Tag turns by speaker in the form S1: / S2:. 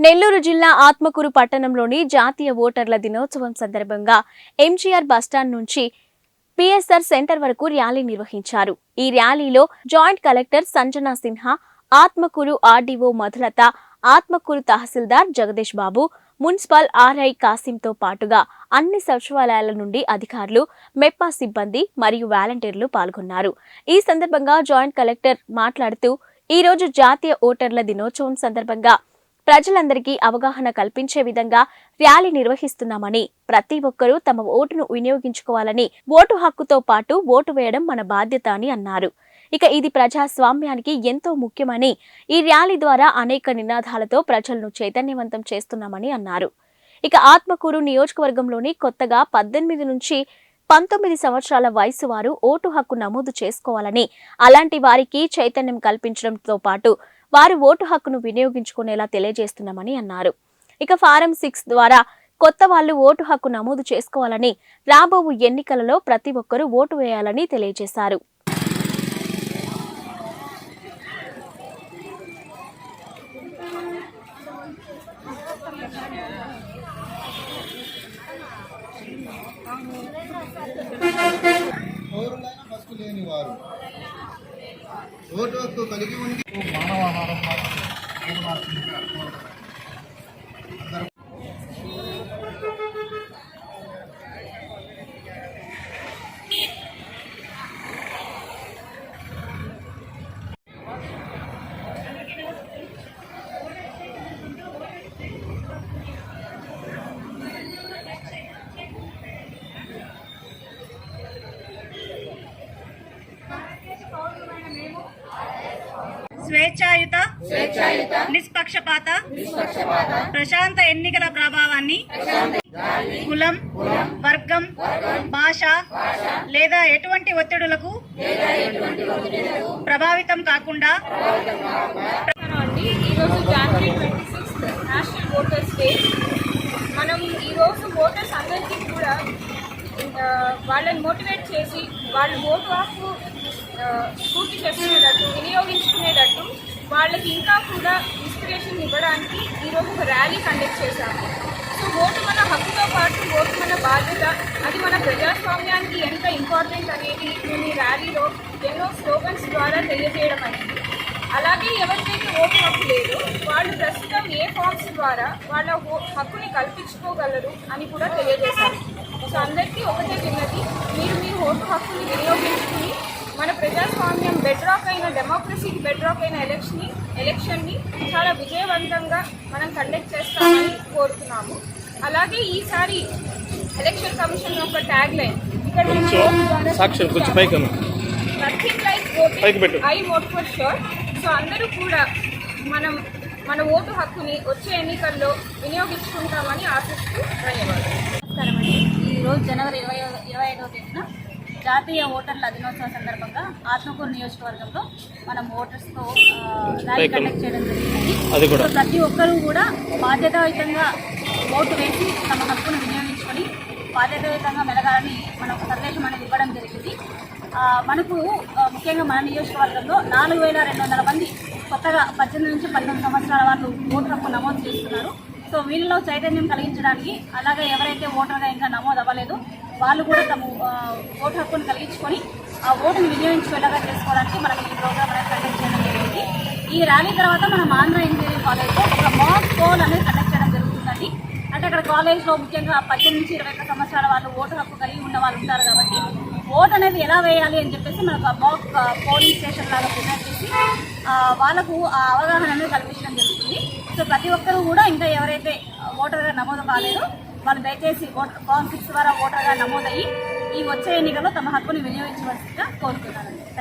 S1: నెల్లూరు జిల్లా ఆత్మకూరు పట్టణంలోని జాతీయ ఓటర్ల దినోత్సవం సందర్భంగా ఎంజీఆర్ బస్టాండ్ నుంచి పిఎస్ఆర్ సెంటర్ వరకు ర్యాలీ నిర్వహించారు. ఈ ర్యాలీలో joint collector Sanjana Sinha, Atmakur RDO Madhulatha, Atmakur tahsildar Jagadish Babu, municipal RI కాసింతో పాటుగా అన్ని సచివాలయాల నుండి అధికారులు, మెప్పా సిబ్బంది మరియు వాలంటీర్లు పాల్గొన్నారు. ఈ సందర్భంగా జాయింట్ కలెక్టర్ మాట్లాడుతూ, ఈ రోజు జాతీయ ఓటర్ల దినోత్సవం సందర్భంగా ప్రజలందరికీ అవగాహన కల్పించే విధంగా ర్యాలీ నిర్వహిస్తున్నామని, ప్రతి ఒక్కరూ తమ ఓటును వినియోగించుకోవాలని, ఓటు హక్కుతో పాటు ఓటు వేయడం మన బాధ్యత అని అన్నారు. ఇక ఇది ప్రజాస్వామ్యానికి ఎంతో ముఖ్యమని, ఈ ర్యాలీ ద్వారా అనేక నినాదాలతో ప్రజలను చైతన్యవంతం చేస్తున్నామని అన్నారు. ఇక ఆత్మకూరు నియోజకవర్గంలోని కొత్తగా 18 నుంచి 19 సంవత్సరాల వయసు వారు ఓటు హక్కు నమోదు చేసుకోవాలని, అలాంటి వారికి చైతన్యం కల్పించడంతో పాటు వారు ఓటు హక్కును వినియోగించుకునేలా తెలియజేస్తున్నామని అన్నారు. ఇక ఫారం 6 ద్వారా కొత్త వాళ్లు ఓటు హక్కు నమోదు చేసుకోవాలని, రాబో ఎన్నికలలో ప్రతి ఒక్కరూ ఓటు వేయాలని తెలియజేశారు.
S2: ఓటు హక్కు కలిగి ఉండి మానవాహారం
S3: స్వేచ్ఛాయుత నిష్పక్షపాత ప్రశాంత ఎన్నికల ప్రభావాన్ని కులం, వర్గం, భాష లేదా ఎటువంటి ఒత్తిడులకు ప్రభావితం కాకుండా
S4: ఈరోజు జనవరి 26 నేషనల్ ఓటర్స్ డే. మనం ఈరోజు ఓటర్స్ అందరికీ కూడా వాళ్ళని మోటివేట్ చేసి వాళ్ళు ఓటు హక్కు పూర్తి చేసుకునేటట్టు, వినియోగించుకునేటట్టు వాళ్ళకి ఇంకా కూడా ఇన్స్పిరేషన్ ఇవ్వడానికి ఈరోజు ఒక ర్యాలీ కండక్ట్ చేశాము. సో ఓటు మన హక్కుతో పాటు ఓటు మన బాధ్యత, అది మన ప్రజాస్వామ్యానికి ఎంత ఇంపార్టెంట్ అనేది మేము ఈ ర్యాలీలో ఎన్నో స్లోగన్స్ ద్వారా తెలియజేయడం అనేది. అలాగే ఎవరికైతే ఓటు హక్కు లేదో వాళ్ళు ప్రస్తుతం ఏ ఫామ్స్ ద్వారా వాళ్ళ హక్కుని కల్పించుకోగలరు అని కూడా తెలియజేశారు. సో అందరికీ ఒకటే విన్నది, మీరు మీ ఓటు హక్కుని వినియోగించుకుని మన ప్రజాస్వామ్యం బెడ్రాక్ అయిన, డెమోక్రసీకి బెడ్రాక్ అయిన ఎలక్షన్ని చాలా విజయవంతంగా మనం కండక్ట్ చేస్తామని కోరుతున్నాము. అలాగే ఈసారి ఎలక్షన్ కమిషన్ యొక్క ట్యాగ్ లైన్ ఇక్కడ nothing like voting, I vote for sure. So అందరూ కూడా మన ఓటు హక్కుని వచ్చే ఎన్నికల్లో వినియోగించుకుంటామని ఆశిస్తూ ధన్యవాదాలు.
S5: నమస్కారం అండి. ఈరోజు జనవరి 25వ తేదీన జాతీయ ఓటర్ల దినోత్సవం సందర్భంగా ఆత్మకూరు నియోజకవర్గంలో మనం ఓటర్స్తో ర్యాలీ కండక్ట్ చేయడం జరిగింది. ప్రతి ఒక్కరూ కూడా బాధ్యతాయుతంగా ఓటు వేసి తమ హక్కును వినియోగించుకొని బాధ్యతాయుతంగా మెలగాలని మనం ఒక సందేశం అనేది ఇవ్వడం జరిగింది. మనకు ముఖ్యంగా మన నియోజకవర్గంలో 4200 మంది కొత్తగా 18 నుంచి 19 సంవత్సరాల వాళ్ళు ఓటు హక్కు నమోదు చేస్తున్నారు. సో వీళ్ళలో చైతన్యం కలిగించడానికి, అలాగే ఎవరైతే ఓటర్గా ఇంకా నమోదు అవ్వలేదో వాళ్ళు కూడా తమ ఓటు హక్కును కలిగించుకొని ఆ ఓటును వినియోగించుకునేలాగా చేసుకోవడానికి మనం ఈ ప్రోగ్రామ్ అనేది కండక్ట్ చేయడం జరిగింది. ఈ ర్యాలీ తర్వాత మనం ఆంధ్ర ఇంజనీరింగ్ కాలేజ్లో ఒక మాక్ పోల్ అనేది కండక్ట్ చేయడం జరుగుతుందండి. అంటే అక్కడ కాలేజ్లో ముఖ్యంగా 18 నుంచి 21 సంవత్సరాల వాళ్ళు ఓటు హక్కు కలిగి ఉన్న వాళ్ళు ఉంటారు కాబట్టి ఓటు అనేది ఎలా వేయాలి అని చెప్పేసి మనకు మాక్ పోలింగ్ స్టేషన్ లాగా ప్రిపేర్ చేసి వాళ్ళకు ఆ అవగాహన అనేది కల్పించడం జరుగుతుంది. సో ప్రతి ఒక్కరూ కూడా ఇంకా ఎవరైతే ఓటర్గా నమోదు కాలేదో వాళ్ళు దయచేసి ఫామ్ 6 ద్వారా ఓటర్గా నమోదయ్యి ఈ వచ్చే ఎన్నికల్లో తమ హక్కుని వినియోగించవలసిందిగా కోరుతున్నాను.